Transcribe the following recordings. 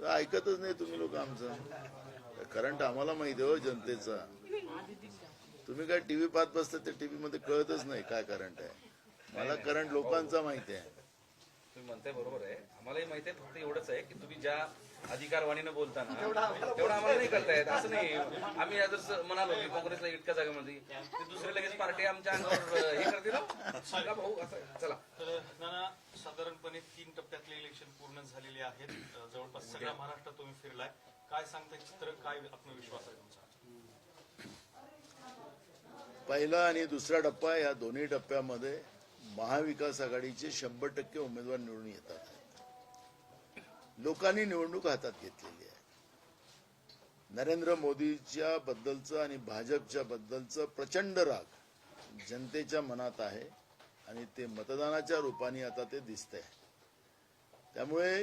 ऐकतच नाही तुम्ही लोक आमचं करंट आम्हाला माहिती आहे हो जनतेचा. तुम्ही काय टीव्ही पाहत बसता त्या टीव्ही मध्ये कळतच नाही काय करंट आहे. मला करंट लोकांचा माहिती आहे. तुम्ही म्हणताय बरोबर आहे, आम्हालाही माहिती आहे. फक्त एवढंच आहे की तुम्ही ज्या अधिकारवाणीनं बोलताना तेवढं आम्हाला नाही करता येत. असं नाही आम्ही जर म्हणालो की काँग्रेसला इतक्या जागेमध्ये ते दुसरे लगेच पार्टी आमच्या अंगावर हे करते ना का भाऊ असं. चला तर नाना, साधारणपणे 3 टप्प्यातले इलेक्शन पूर्ण झालेले आहेत. जवळपास सगळा महाराष्ट्र तुम्ही फिरलाय. काय सांगताय चित्र, काय आत्मविश्वास आहे तुमचा? पहिला आणि दुसरा टप्पा या दोन्ही टप्प्यामध्ये महाविकास आघाडीचे 100% उमेदवार निवडून येतात. लोकांनी निवडणूक हातात घेतलेली आहे. नरेंद्र मोदीच्या बद्दलचं आणि भाजपच्या बद्दलचं प्रचंड राग जनतेच्या मनात आहे आणि ते मतदानाच्या रूपाने आता ते दिसतंय. त्यामुळे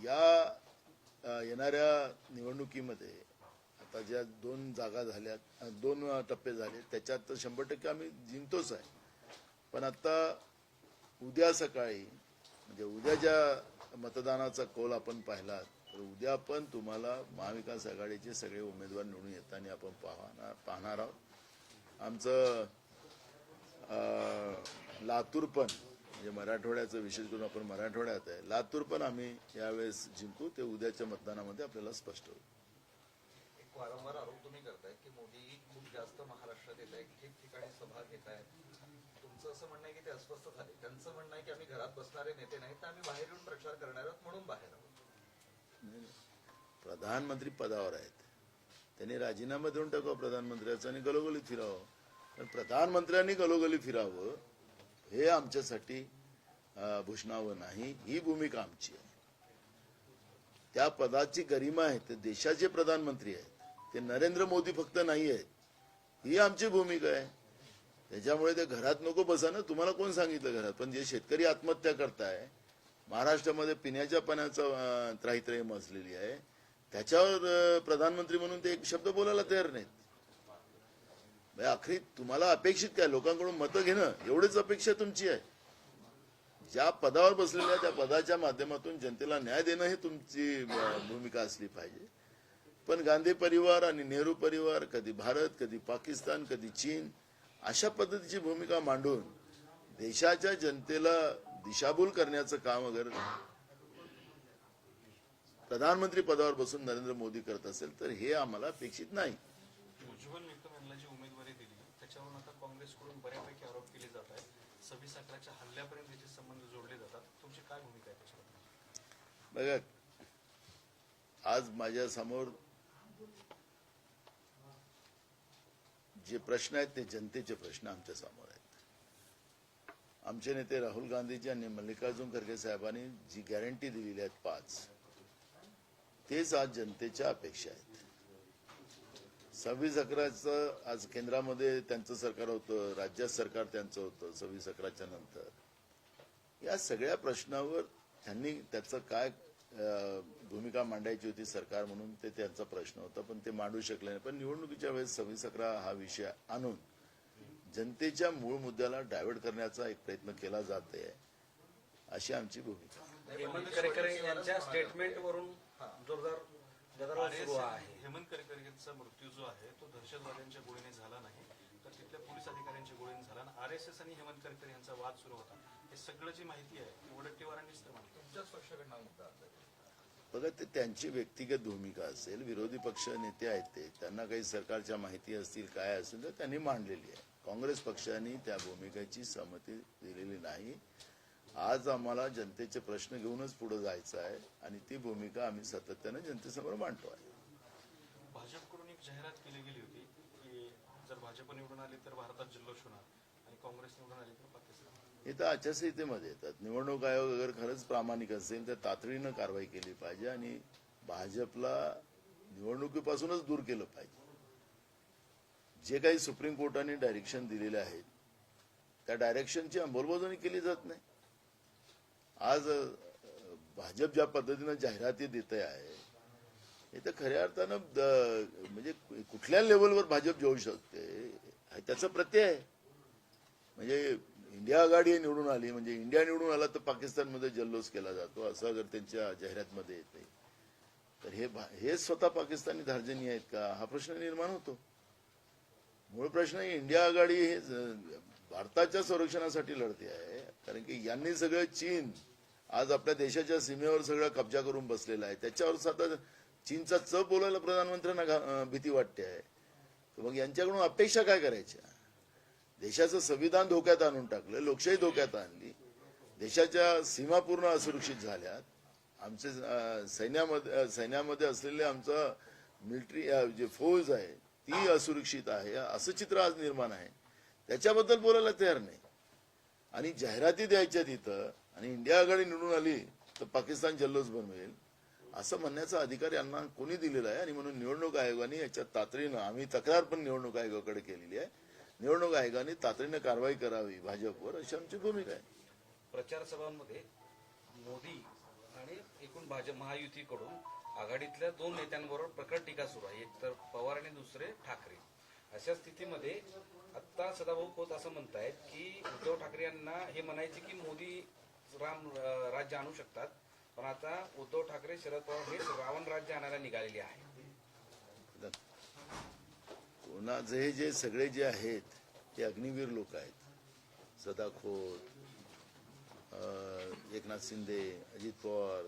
या येणाऱ्या निवडणुकीमध्ये आता ज्या 2 जागा झाल्यात, 2 टप्पे झाले, त्याच्यात तर 100% आम्ही जिंकतोच आहे. पण आता उद्या सकाळी म्हणजे उद्या ज्या मतदानाचा कौल आपण पाहिला तर उद्या पण तुम्हाला महाविकास आघाडीचे सगळे उमेदवार निवडून येताना आपण पाहणार आहोत. आमचं लातूर पण म्हणजे मराठवाड्याचं विशेष करून आपण मराठवाड्यात आहे, लातूर पण आम्ही यावेळेस जिंकू. ते उद्याच्या मतदानामध्ये आपल्याला स्पष्ट होईल. वारंवार आरोप तुम्ही करताय की मोदी खूप जास्त महाराष्ट्रात येत आहेत, ठिकठिकाणी सभा घेत आहेत. तुमचं असं म्हणणं आहे की ते अस्वस्थ झाले. त्यांचं म्हणणं आहे की आम्ही घरात बसणारे नेते नाहीत, तर आम्ही बाहेर येऊन प्रचार करणार आहोत म्हणून बाहेर आहोत. प्रधानमंत्री पदावर आहेत, त्यांनी राजीनामा देऊन टाकावं प्रधानमंत्र्याचं आणि गलोगली फिरावं. पण प्रधानमंत्र्यांनी गलोगली फिरावं हे आमच्यासाठी भूषणावं नाही, ही भूमिका आमची आहे. त्या पदाची गरिमा आहे, ते देशाचे प्रधानमंत्री आहेत, ते नरेंद्र मोदी फक्त नाही आहेत, ही आमची भूमिका आहे. त्याच्यामुळे ते घरात नको बसा ना. तुम्हाला कोण सांगितलं घरात? पण जे शेतकरी आत्महत्या करताय, महाराष्ट्रामध्ये पिण्याच्या पाण्याचं त्राहीत्राही मजलेली आहे, त्याच्यावर प्रधानमंत्री म्हणून ते एक शब्द बोलायला तयार नाहीत. आखरी तुम्हाला अपेक्षित काय? लोकांकडून मतं घेणं एवढीच अपेक्षा तुमची आहे. ज्या पदावर बसलेल्या त्या पदाच्या माध्यमातून जनतेला न्याय देणं ही तुमची भूमिका असली पाहिजे. पण गांधी परिवार आणि नेहरू परिवार, कधी भारत, कधी पाकिस्तान, कधी चीन, अशा पद्धतीची भूमिका मांडून देशाच्या जनतेला दिशाभूल करण्याचं काम अगर प्रधानमंत्री पदावर बसून नरेंद्र मोदी करत असेल तर हे आम्हाला अपेक्षित नाही. उज्ज्वल निकम यांना जी उमेदवारी दिली त्याच्यावरून आता काँग्रेसकडून बऱ्यापैकी आरोप केले जात आहेत. 26 अकराच्या हल्ल्यापर्यंत त्याचे संबंध जोडले जातात. तुमची काय भूमिका आहे त्याच्याबद्दल? बघा, आज माझ्या समोर जे प्रश्न आहेत ते जनतेचे प्रश्न आमच्या समोर आहेत. आमचे नेते राहुल गांधीजी आणि मल्लिकार्जुन खरगे साहेबांनी जी गॅरंटी दिलेली आहेत 5, तेच आज जनतेच्या अपेक्षा आहेत. 26 अकराचं आज केंद्रामध्ये त्यांचं सरकार होतं, राज्यात सरकार त्यांचं होतं 26 अकराच्या नंतर. या सगळ्या प्रश्नावर त्यांनी त्याचं काय भूमिका मांडायची होती सरकार म्हणून ते त्यांचा प्रश्न होता, पण ते मांडू शकले नाही. पण निवडणुकीच्या वेळेस 26 अकरा हा विषय आणून जनतेच्या मूळ मुद्द्याला डायव्हर्ट करण्याचा एक प्रयत्न केला जात आहे, अशी आमची भूमिका. हेमंत करकर यांच्या स्टेटमेंटवरून जोरदार गदारोळ सुरू आहे. हेमंत करकर यांचा मृत्यू जो आहे तो दहशतवाद्यांच्या गोळीने झाला नाही, तर तिथल्या पोलीस अधिकाऱ्यांच्या गोळीने झाला. RSS आणि हेमंत करकर यांचा वाद सुरू होता. हे सगळं जी माहिती आहे वडेट्टीवारांनीच तर माहिती. तुमच्याच पक्षाकडनं मुद्दा बघा, ते त्यांची व्यक्तिगत भूमिका असेल. विरोधी पक्ष नेते आहेत ते, त्यांना काही सरकारच्या माहिती असतील काय असेल तर त्यांनी मांडलेली आहे. काँग्रेस पक्षाने त्या भूमिकेची सहमती दिलेली नाही. आज आम्हाला जनतेचे प्रश्न घेऊनच पुढे जायचं आहे आणि ती भूमिका आम्ही सातत्याने जनतेसमोर मांडतो आहे. भाजपकडून एक जाहिरात केली गेली होती की जर भाजप निवडून आली तर भारतात जल्लोष होणार आणि काँग्रेस निवडून आली तर पाकिस्तान. हे तर आचारसंहितेमध्ये येतात. निवडणूक आयोग अगर खरंच प्रामाणिक असेल तर तातडीनं कारवाई केली पाहिजे आणि भाजपला निवडणुकीपासूनच दूर केलं पाहिजे. जे काही सुप्रीम कोर्टाने डायरेक्शन दिलेले आहेत त्या डायरेक्शनची अंमलबजावणी केली जात नाही. आज भाजप ज्या पद्धतीनं जाहिराती देते आहे हे तर खऱ्या अर्थानं म्हणजे कुठल्या लेवलवर भाजप जाऊ शकते त्याचा प्रत्यय आहे. म्हणजे इंडिया आघाडी निवडून आली म्हणजे इंडिया निवडून आला तर पाकिस्तानमध्ये जल्लोष केला जातो असं अगर त्यांच्या जाहिरातमध्ये येते तर हे स्वतः पाकिस्तानी धार्जिणी आहेत का, हा प्रश्न निर्माण होतो. मूळ प्रश्न इंडिया आघाडी हे भारताच्या संरक्षणासाठी लढते आहे, कारण की यांनी सगळं चीन आज आपल्या देशाच्या सीमेवर सगळा कब्जा करून बसलेला आहे. त्याच्यावर स्वतः चीनचा चप बोलायला प्रधानमंत्र्यांना भीती वाटते आहे. तर मग यांच्याकडून अपेक्षा काय करायच्या? देशाचं संविधान धोक्यात आणून टाकलं, लोकशाही धोक्यात आणली, देशाच्या सीमा पूर्ण असुरक्षित झाल्यात, आमचे सैन्यामध्ये असलेले आमचं मिलिटरी जे फौज आहे ती असुरक्षित आहे, असं चित्र आज निर्माण आहे. त्याच्याबद्दल बोलायला तयार नाही. आणि जाहिराती द्यायच्या तिथं, आणि इंडिया आघाडी निवडून आली तर पाकिस्तान जल्लोष बनवेल असं म्हणण्याचा अधिकार यांना कोणी दिलेला आहे. आणि म्हणून निवडणूक आयोगाने याच्यात तातडीनं, आम्ही तक्रार पण निवडणूक आयोगाकडे केलेली आहे, निवडणूक आयोगाने तातडीनं कारवाई करावी भाजपवर, अशी आमची भूमिका आहे. प्रचार सभांमध्ये मोदी आणि एकूण भाजप महायुतीकडून आघाडीतल्या 2 नेत्यांबरोबर प्रकट टीका सुरू आहे. एक तर पवार आणि दुसरे ठाकरे. अशा स्थितीमध्ये आता सदाभाऊ खोत असं म्हणतायत की उद्धव ठाकरे यांना हे म्हणायचे की मोदी राज्य आणू शकतात, पण आता उद्धव ठाकरे शरद पवार हे रावण राज्य आणायला निघालेले आहे. कोणाचे जे सगळे जे आहेत ते अग्निवीर लोक आहेत. सदा खोत, एकनाथ शिंदे, अजित पवार,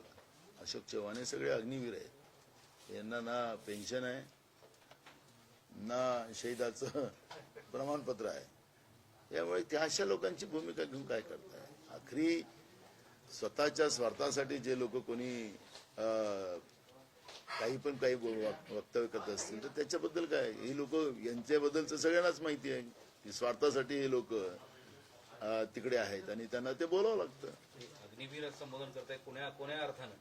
अशोक चव्हाण हे सगळे अग्निवीर आहेत. यांना ना पेन्शन आहे ना शहीदाचं प्रमाणपत्र आहे. त्यामुळे त्या अशा लोकांची भूमिका घेऊन काय करताय? आखरी स्वतःच्या स्वार्थासाठी जे लोक कोणी काही वक्तव्य करत असतील तर त्याच्याबद्दल काय, ही लोक यांच्याबद्दलचं सगळ्यांनाच माहिती आहे की स्वार्थासाठी हे लोक तिकडे आहेत आणि त्यांना ते बोलावं लागतं. अग्निवीर संबोधन करताय कोण्या अर्थानं?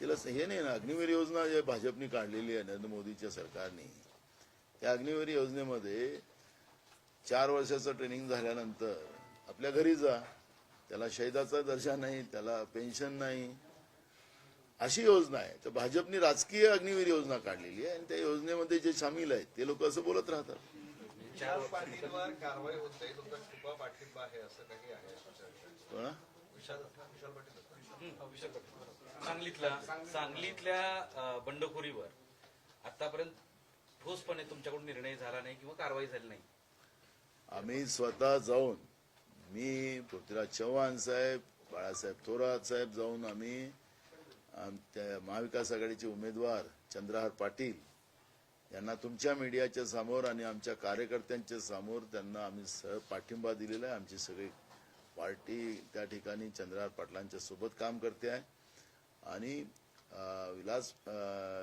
तिला हे नाही ना, अग्निवीर योजना जे भाजपने काढलेली आहे नरेंद्र मोदीच्या सरकारने, त्या अग्निवीर योजनेमध्ये 4 वर्षाचं ट्रेनिंग झाल्यानंतर आपल्या घरी जा, त्याला शहीदाचा दर्जा नाही, त्याला पेन्शन नाही, अशी योजना आहे. तर भाजपने राजकीय अग्निवीर योजना काढलेली आहे आणि त्या योजनेमध्ये जे सामील आहेत ते लोक असं बोलत राहतात. विशाल पाटीलवर कारवाई होत नाही, तुमचा छुपा पाठिंबा आहे असं काही आहे? कोणा? विशाल पाटील सांगलीतल्या बंडखोरीवर आतापर्यंत ठोसपणे तुमच्याकडून निर्णय झाला नाही किंवा कारवाई झाली नाही. आम्ही स्वतः जाऊन, मी पृथ्वीराज चव्हाण साहेब, बाळासाहेब थोरात साहेब जाऊन आम्ही त्या महाविकास आघाडीचे उमेदवार चंद्रहार पाटील यांना तुमच्या मीडियाच्या समोर आणि आमच्या कार्यकर्त्यांच्या समोर त्यांना आम्ही पाठिंबा दिलेला आहे. आमची सगळी पार्टी त्या ठिकाणी चंद्रहार पाटलांच्या सोबत काम करते आहे आणि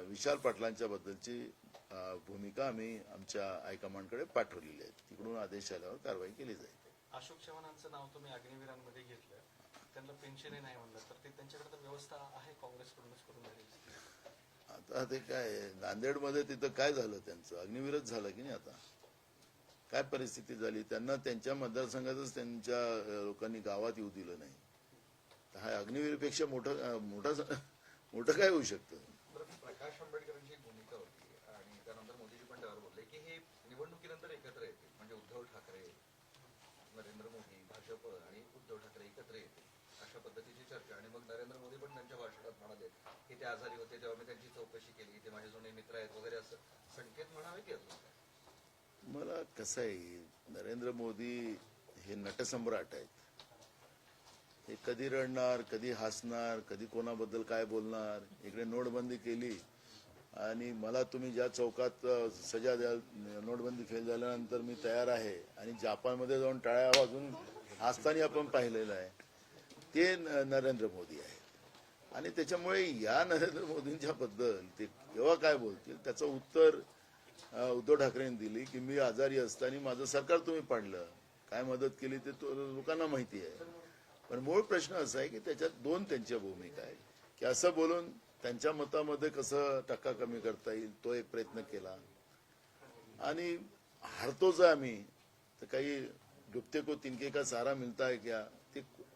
विशाल पाटलांच्या बद्दलची भूमिका आम्ही आमच्या हायकमांडकडे पाठवलेली आहे. तिकडून आदेश आल्यावर कारवाई केली जाईल. अशोक चव्हाणांचं नाव तुम्ही अग्निवीरांमध्ये घेतलं, त्यांना पेन्शनही नाही म्हणलं, तर ते त्यांच्याकडे तर व्यवस्था आहे, काँग्रेसकडूनच करून राहिली. आता ते काय नांदेडमध्ये तिथं काय झालं, त्यांचं अग्निवीरच झालं की नाही? आता काय परिस्थिती झाली, त्यांना त्यांच्या मतदारसंघातच त्यांच्या लोकांनी गावात येऊ दिलं नाही. तर हा अग्निवीरपेक्षा मोठं काय होऊ शकतं? प्रकाश आंबेडकरांची भूमिका होती आणि त्यानंतर मोदीजी पण त्यावर बोलले की हे निवडणुकीनंतर एकत्र येतील, म्हणजे उद्धव ठाकरे, नरेंद्र मोदी, भाजप आणि उद्धव ठाकरे एकत्र येतील अशा पद्धतीची चर्चा. आणि मग नरेंद्र मोदी पण त्यांच्या भाषणात म्हणाले की ते आजारी होते तेव्हा मी त्यांची चौकशी केली, ते माझे जुने मित्र आहेत वगैरे, असं संकेत म्हणावे की अजून काय? मला कसं आहे, नरेंद्र मोदी हे नटसम्राट आहेत. हे कधी रडणार, कधी हसणार, कधी कोणाबद्दल काय बोलणार. इकडे नोटबंदी केली आणि मला तुम्ही ज्या चौकात सजा द्याल, नोटबंदी फेल झाल्यानंतर मी तयार आहे, आणि जपानमध्ये जाऊन टाळ्या वाजून हसताना आपण पाहिलेलं आहे. ते नरेंद्र मोदी आहेत. आणि त्याच्यामुळे या नरेंद्र मोदींच्या बद्दल ते केव्हा काय बोलतील त्याचं उत्तर उद्धव ठाकरेंनी दिली की मी आजारी असताना माझं सरकार तुम्ही पाडलं, काय मदत केली ते लोकांना माहिती आहे. पण मूळ प्रश्न असा आहे की त्याच्यात 2 त्यांच्या भूमिका आहेत की असं बोलून त्यांच्या मतामध्ये कसं टक्का कमी करता येईल तो एक प्रयत्न केला, आणि हारतोच आहे आम्ही तर काही डुबते को तिनके का सारा मिळता है क्या,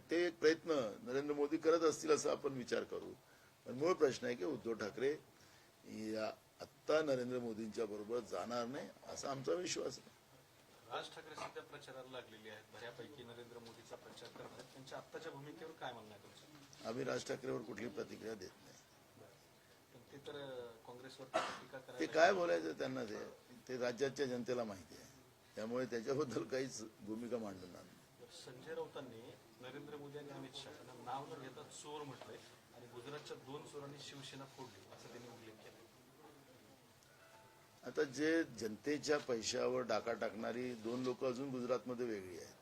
ते एक प्रयत्न नरेंद्र मोदी करत असतील असं आपण विचार करू. पण मूळ प्रश्न आहे की उद्धव ठाकरे या आत्ता नरेंद्र मोदींच्या बरोबर जाणार नाही असा आमचा विश्वास आहे. राज ठाकरे सध्या प्रचाराला लागलेली आहेत, बऱ्यापैकी नरेंद्र मोदीचा प्रचार करतात. त्यांच्या आत्ताच्या भूमिकेवर काय म्हणणं आहे तुमचं? आम्ही राज ठाकरेवर कुठली प्रतिक्रिया देत नाही. पण ते तर काँग्रेसवर टीका ते करायला काय बोलायचं त्यांना, ते राज्याच्या जनतेला माहिती आहे. त्यामुळे त्याच्याबद्दल काहीच भूमिका मांडणार नाही. संजय राऊतांनी नरेंद्र मोदी आणि अमित शहा यांना नाव न घेता चोर म्हटलंय आणि गुजरातच्या 2 चोरांनी शिवसेना फोडली असं त्यांनी उल्लेख केला. आता जे जनतेच्या पैशावर डाका टाकणारी 2 लोक अजून गुजरातमध्ये वेगळी आहेत.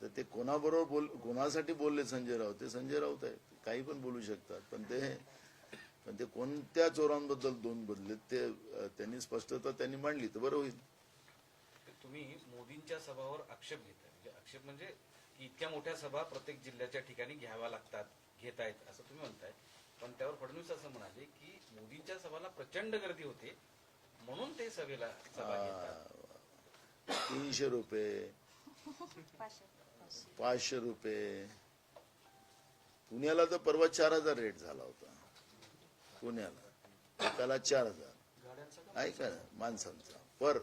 तर ते कोणाबरोबर कोणासाठी बोलले संजय राऊत, ते संजय राऊत आहेत, काही पण बोलू शकतात. पण ते कोणत्या चोरांबद्दल 2 बदलेत ते त्यांनी स्पष्टता त्यांनी मांडली तर बरं होईल. तुम्ही मोदींच्या सभावर आक्षेप घेताय, म्हणजे आक्षेप म्हणजे की इतक्या मोठ्या सभा प्रत्येक जिल्ह्याच्या ठिकाणी घ्याव्या लागतात, घेतायत असं तुम्ही म्हणताय. पण त्यावर फडणवीस असं म्हणाले की मोदींच्या सभाला प्रचंड गर्दी होते म्हणून ते सभा घेतात. 300 रुपये 500 रुपये. पुण्याला तर परवा 4000 रेट झाला होता. पुण्याला एकाला 4000 ऐका ना माणसांचा पर.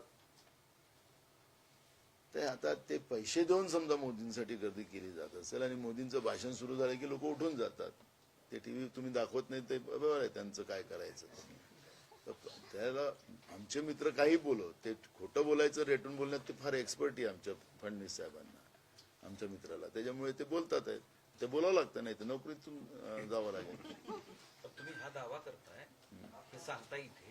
ते आता ते पैसे देऊन समजा मोदींसाठी गर्दी केली जात असेल आणि मोदींचं भाषण सुरू झालं की लोक उठून जातात. ते टीव्ही तुम्ही दाखवत नाही ते बरोबर आहे, त्यांचं काय करायचं. त्याला आमचे मित्र काही बोलव, ते खोटं बोलायचं रेटून बोलण्यात ते फार एक्सपर्ट आहे आमच्या फडणवीस साहेबांना, आमच्या मित्राला. त्याच्यामुळे ते बोलतात आहेत, ते बोलावं लागतं, नाही तर नोकरीतून जावं लागेल. तुम्ही हा दावा करताय हे सांगता इथे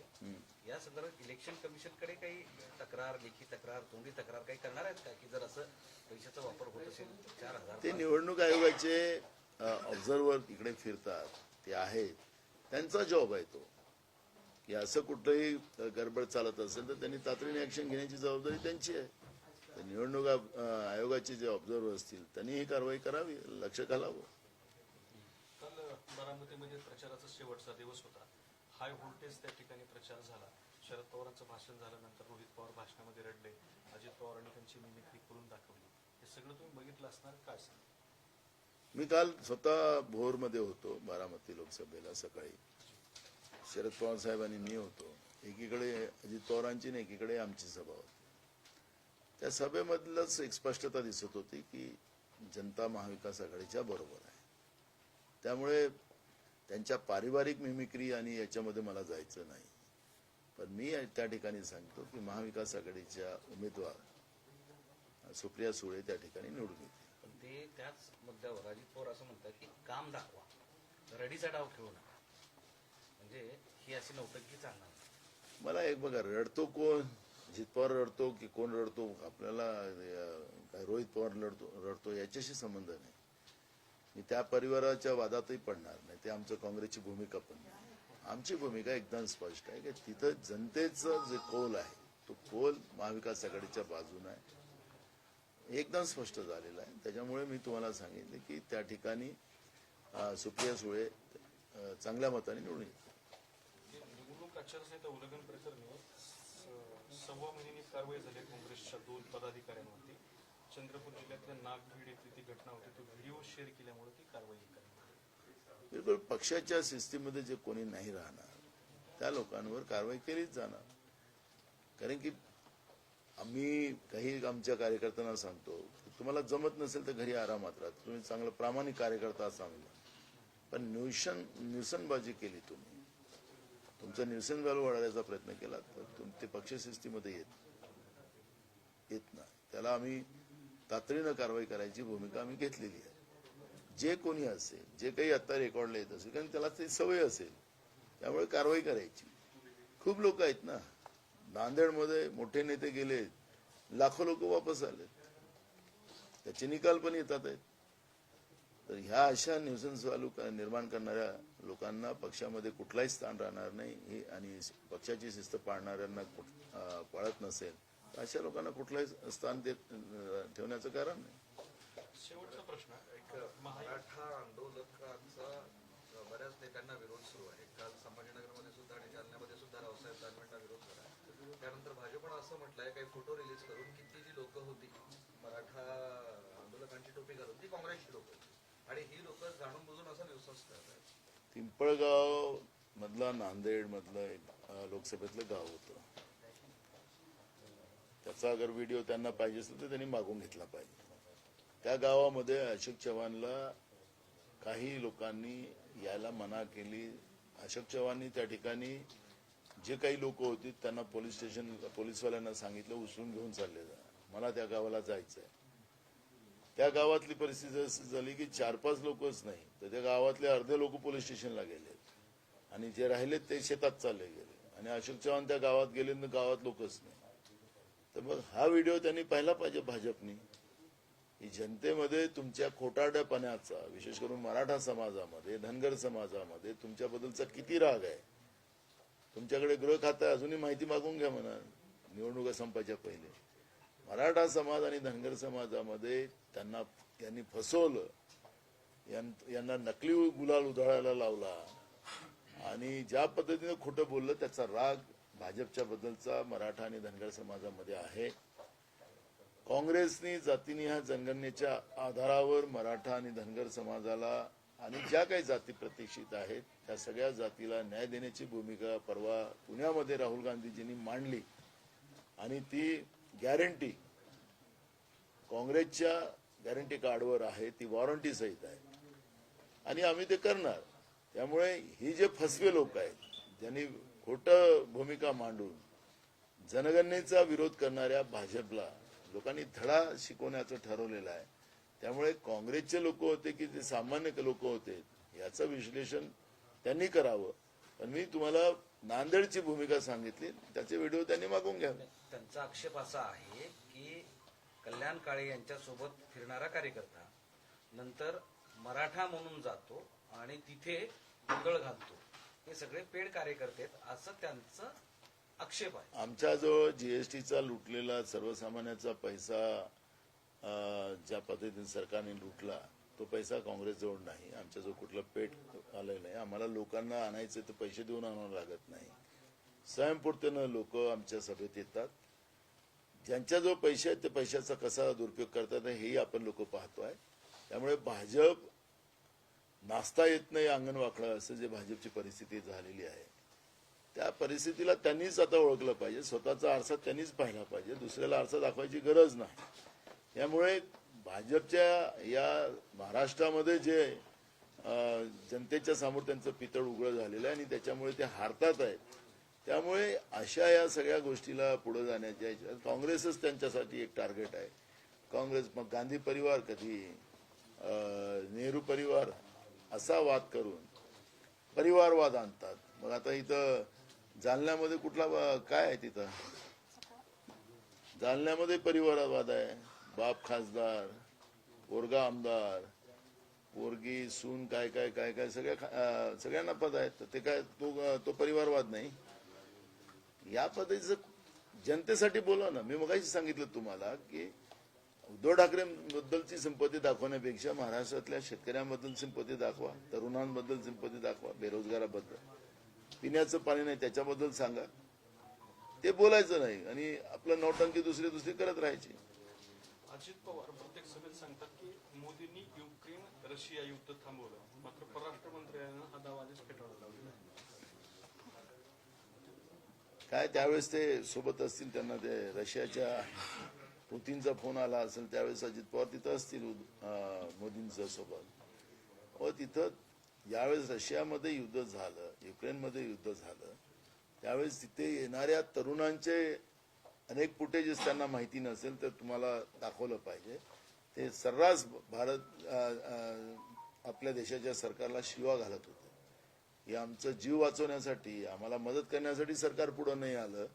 या संदर्भात इलेक्शन कमिशन कडे काही तक्रार, लेखी तक्रार, तोंडी तक्रार काही करणार आहेत का, की जर असं पैशाचा वापर होत असेल 4000? ते निवडणूक आयोगाचे ऑब्झर्व्हर इकडे फिरतात, ते आहेत, त्यांचा जॉब आहे तो, की असं कुठलंही गडबड चालत असेल तर त्यांनी तातडीने ऍक्शन घेण्याची जबाबदारी त्यांची आहे. तर निवडणूक आयोगाचे जे ऑब्झर्व्हर असतील त्यांनी ही कारवाई करावी, लक्ष घालावं. काल बारामतीमध्ये प्रचाराचा शेवटचा दिवस होता. हाय व्होल्टेज त्या ठिकाणी प्रचार झाला. शरद पवारांचं भाषण झाल्यानंतर रोहित पवार भाषणामध्ये रडले. अजित पवारांनी त्यांची मिमिक्री करून दाखवली. हे सगळं तुम्ही बघितलं असणार, काय सांग? मी काल स्वतः भोरमध्ये होतो, बारामती लोकसभेला सकाळी. शरद पवार साहेब आणि मी होतो. एकीकडे अजित पवारांची आणि एकीकडे आमची सभा होती. त्या सभेमधलंच एक स्पष्टता दिसत होती की जनता महाविकास आघाडीच्या बरोबर आहे. त्यामुळे त्यांच्या पारिवारिक मिमिक्री आणि याच्यामध्ये मला जायचं नाही. पण मी त्या ठिकाणी सांगतो की महाविकास आघाडीच्या उमेदवार सुप्रिया सुळे त्या ठिकाणी निवडून येतील. पण ते त्याच मुद्द्यावर अजित पवार असं म्हणतात की काम दाखवा, रडीचा डाव खेळू नका, म्हणजे ही अशी नौटंकी चालणार नाही. मला एक बघा, रडतो कोण, अजित पवार रडतो की कोण रडतो, आपल्याला काय रोहित पवार रडतो याच्याशी संबंध नाही. मी त्या परिवाराच्या वादातही पडणार नाही. ते आमचं काँग्रेसची भूमिका पण नाही. आमची भूमिका एकदम स्पष्ट आहे की तिथं जनतेचं जे कौल आहे तो कौल महाविकास आघाडीच्या बाजूने आहे, एकदम स्पष्ट झालेला आहे. त्याच्यामुळे मी तुम्हाला सांगितले की त्या ठिकाणी सुप्रिया सुळे चांगल्या मताने निवडून येतील. निवडणूक आचारसंहिता उल्लंघन प्रकरणी 6 महिन्यांनी कारवाई झाली काँग्रेसच्या 2 पदाधिकाऱ्यांवरती. चंद्रपूर जिल्ह्यातल्या नागभीड येथील ती घटना होती. तो व्हिडिओ शेअर केल्यामुळे ती कारवाई करण्यात आली. बिलकुल पक्षाच्या सिस्टीममध्ये जे कोणी नाही राहणार त्या लोकांवर कारवाई केलीच जाणार. कारण की आम्ही काही आमच्या कार्यकर्त्यांना सांगतो की तुम्हाला जमत नसेल तर घरी आरामात राहा, तुम्ही चांगलं प्रामाणिक कार्यकर्ता असाल. पण न्यूसनबाजी केली, तुम्ही तुमचं न्यूसन व्हॅल्यू वाढवण्याचा प्रयत्न केला तर ते पक्ष सिस्टीममध्ये येत नाही. त्याला आम्ही तातडीनं कारवाई करायची भूमिका आम्ही घेतलेली आहे. जे कोणी असेल, जे काही आता रेकॉर्डला येत असेल, कारण त्याला ती सवय असेल, त्यामुळे कारवाई करायची. खूप लोक आहेत ना, नांदेडमध्ये मोठे नेते गेले, लाखो लोक वापस आले, त्याचे निकाल पण येतात आहेत. तर ह्या अशा न्यूसन्स व्हॅल्यू निर्माण करणाऱ्या लोकांना पक्षामध्ये कुठलाही स्थान राहणार नाही. आणि पक्षाची शिस्त पाळणाऱ्यांना पाळत नसेल तर अशा लोकांना कुठलंही स्थान ठेवण्याचं कारण नाही. शेवटचा प्रश्न, एक मराठा आंदोलकांचा बऱ्याच नेत्यांना विरोध सुरू आहे. काल संभाजीनगरमध्ये सुद्धा आणि जालन्यामध्ये सुद्धा रावसाहेब दानवेंना विरोध झाला. त्यानंतर भाजपनं असं म्हटलंय, काही फोटो रिलीज करून की ती जी लोक होती मराठा आंदोलकांची टोपी घालून ती काँग्रेसची लोक होती आणि ही लोक जाणून बुजून असं न्यूसन्स करत आहेत. पिंपळगाव मधला नांदेड मधलं लोकसभेतलं गाव होतं. त्याचा अगर व्हिडिओ त्यांना पाहिजे असेल तर त्यांनी मागून घेतला पाहिजे. त्या गावामध्ये अशोक चव्हाणला काही लोकांनी यायला मना केली अशोक चव्हाणांनी त्या ठिकाणी जे काही लोक होती त्यांना पोलीसवाल्यांना सांगितलं उचलून घेऊन चालले जा, मला त्या गावाला जायचंय. त्या गावातली परिस्थिती अशी झाली की 4-5 लोकच नाही तर त्या गावातले अर्धे लोक पोलीस स्टेशनला गेले आणि जे राहिलेत ते शेतात चालले गेले आणि अशोक चव्हाण त्या गावात गेले तर गावात लोकच नाही. तर मग हा व्हिडिओ त्यांनी पाहिला पाहिजे भाजपनी की जनतेमध्ये तुमच्या खोटारडेपणाचा, विशेष करून मराठा समाजामध्ये, धनगर समाजामध्ये तुमच्याबद्दलचा किती राग आहे. तुमच्याकडे गृह खातं आहे, अजूनही माहिती मागून घ्या म्हणा निवडणुका संपायच्या पहिले. मराठा समाज आणि धनगर समाजामध्ये यांनी फसवलं, यांना नकली गुलाल उधळायला लावला आणि ज्या पद्धतीने खोटं बोललं त्याचा राग भाजपच्या बद्दलचा मराठा आणि धनगर समाजामध्ये आहे. काँग्रेसनी जातीनिहाय जनगणनेच्या आधारावर मराठा आणि धनगर समाजाला आणि ज्या काही जाती प्रतिष्ठित आहेत त्या सगळ्या जातीला न्याय देण्याची भूमिका परवा पुण्यामध्ये राहुल गांधीजींनी मांडली आणि ती गॅरंटी काँग्रेसच्या गॅरंटी कार्डवर आहे, ती वॉरंटी सहित आहे आणि आम्ही ते करणार. त्यामुळे ही जे फसवे लोक आहेत ज्यांनी खोटं भूमिका मांडून जनगणनेचा विरोध करणाऱ्या भाजपला लोकांनी धडा शिकवण्याचं ठरवलेलं आहे. त्यामुळे काँग्रेसचे लोक होते की ते सामान्य लोक होते याचं विश्लेषण त्यांनी करावं. पण मी तुम्हाला नांदेडची भूमिका सांगितली, त्याचे व्हिडिओ त्यांनी मागून घ्यावे. त्यांचा आक्षेप असा आहे की कल्याण काळे यांच्यासोबत फिरणारा कार्यकर्ता नंतर मराठा म्हणून जातो आणि तिथे गोंधळ घालतो, हे सगळे पेड कार्यकर्ते आहेत असं त्यांचं आक्षेप आहे. आमच्याजवळ जीएसटीचा लुटलेला सर्वसामान्याचा पैसा ज्या पद्धतीने सरकारने लुटला तो पैसा काँग्रेसजवळ नाही. आमच्याजवळ कुठलं पेट आलं नाही. आम्हाला लोकांना आणायचं तर पैसे देऊन आणावं लागत नाही. स्वयंपूर्तीनं लोक आमच्या सभेत येतात. ज्यांच्याजवळ पैसे आहेत ते पैशाचा कसा दुरुपयोग करतात हेही आपण लोक पाहतोय. त्यामुळे भाजप नाचता येत नाही अंगण वाकडं असं जे भाजपची परिस्थिती झालेली आहे त्या परिस्थितीला त्यांनीच आता ओळखलं पाहिजे. स्वतःचा आरसा त्यांनीच पाहिला पाहिजे, दुसऱ्याला आरसा दाखवायची गरज नाही. त्यामुळे भाजपच्या या महाराष्ट्रामध्ये जे जनतेच्या समोर त्यांचं पितळ उघडं झालेलं आहे आणि त्याच्यामुळे ते हारतात आहेत. त्यामुळे अशा या सगळ्या गोष्टीला पुढे जाण्याच्या काँग्रेसच त्यांच्यासाठी एक टार्गेट आहे. काँग्रेस मग गांधी परिवार कधी नेहरू परिवार असा वाद करून परिवारवाद आणतात. मग आता इथं जालन्यामध्ये कुठला काय आहे, तिथं जालन्यामध्ये परिवारवाद आहे. बाप खासदार, पोरगा आमदार, पोरगी सून, काय काय काय काय सगळ्यांना पद आहेत. ते काय तो परिवारवाद नाही. या पद्धतीचं जनतेसाठी बोला ना. मी मगाशी सांगितलं तुम्हाला की उद्धव ठाकरेंबद्दलची सिंपती दाखवण्यापेक्षा महाराष्ट्रातल्या शेतकऱ्यांबद्दल सिंपती दाखवा, तरुणांबद्दल सिंपती दाखवा, बेरोजगाराबद्दल, पिण्याचं पाणी नाही त्याच्याबद्दल सांगा. ते बोलायचं नाही आणि आपलं नौटंकी दुसरी करत राहायची. अजित पवार प्रत्येक सभेत सांगतात की मोदींनी युक्रेन रशिया युद्ध थांबवलं, मात्र परराष्ट्र मंत्र्यांना हा दावा आधीच फेटाळला लावलेला आहे. काय त्यावेळेस ते सोबत असतील, त्यांना ते रशियाच्या पुतीनचा फोन आला असेल त्यावेळेस अजित पवार तिथं असतील मोदींच्या सोबत. व तिथं ज्यावेळेस रशियामध्ये युद्ध झालं, युक्रेनमध्ये युद्ध झालं, त्यावेळेस तिथे येणाऱ्या तरुणांचे अनेक फुटेजेस त्यांना माहिती नसेल तर तुम्हाला दाखवलं पाहिजे. ते सर्रास भारत आपल्या देशाच्या सरकारला शिवा घालत होते की आमचं जीव वाचवण्यासाठी, आम्हाला मदत करण्यासाठी सरकार पुढे नाही आलं,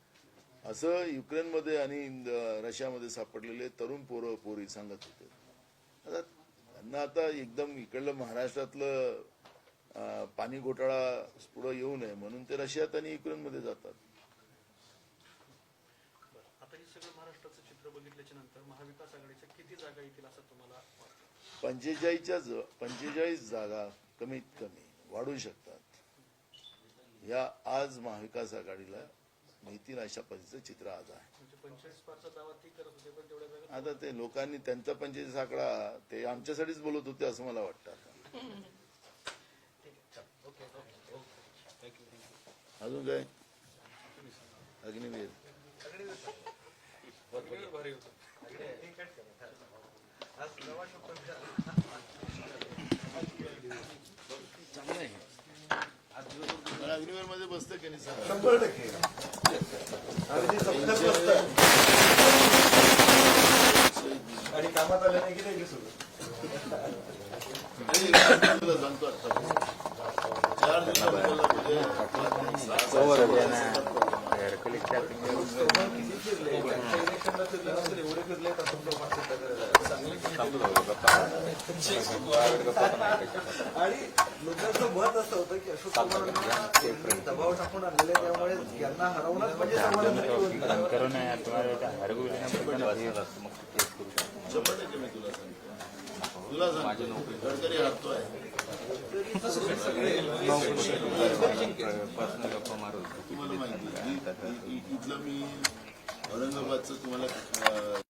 असं युक्रेनमध्ये आणि रशियामध्ये सापडलेले तरुण पोरी सांगत होते. आता त्यांना आता एकदम इकडलं महाराष्ट्रातलं पाणी घोटाळा पुढे येऊ नये म्हणून ते रशियात आणि युक्रेनमध्ये जातात. आता हे सगळं महाराष्ट्राचं चित्र बघितल्याच्या नंतर महाविकास आघाडीच्या किती जागा येतील असं तुम्हाला वाटतं? 45 जागा कमीत कमी वाढू शकतात. या आज महाविकास आघाडीला मिळतील अशा पद्धतीचं चित्र आज आहे. म्हणजे 45 पारचा दावा ती करत होते पण तेवढ्या जागा आता ते लोकांनी त्यांचा 45 आकडा ते आमच्यासाठीच बोलत होते असं मला वाटतं. अजून काय अग्निवीर भारी होतं. चांगलं आहे. आज दिवसभर अग्निवीरमध्ये बसतं की नाही सांगा. 100%. आणि ते सप्तक बसतात. आणि कामात आलं नाही की नाही दिसू. आणि तुला सांगतो आता 4 दिवसाबद्दल म्हणजे 6 किती फिरले त्यांच्या इलेक्शनला फिरले नसेल एवढे फिरले तर तुमचं आणि लोकांचं मत असं होतं की अशोक चव्हाणांना दबाव टाकून आणलेले त्यामुळे यांना हरवणंच म्हणजे समाधान शंभर टक्के मी तुला सांगतो. तुला सांगतो गडकरी हरतोय. तुम्हाला माहिती इथलं मी औरंगाबादचं तुम्हाला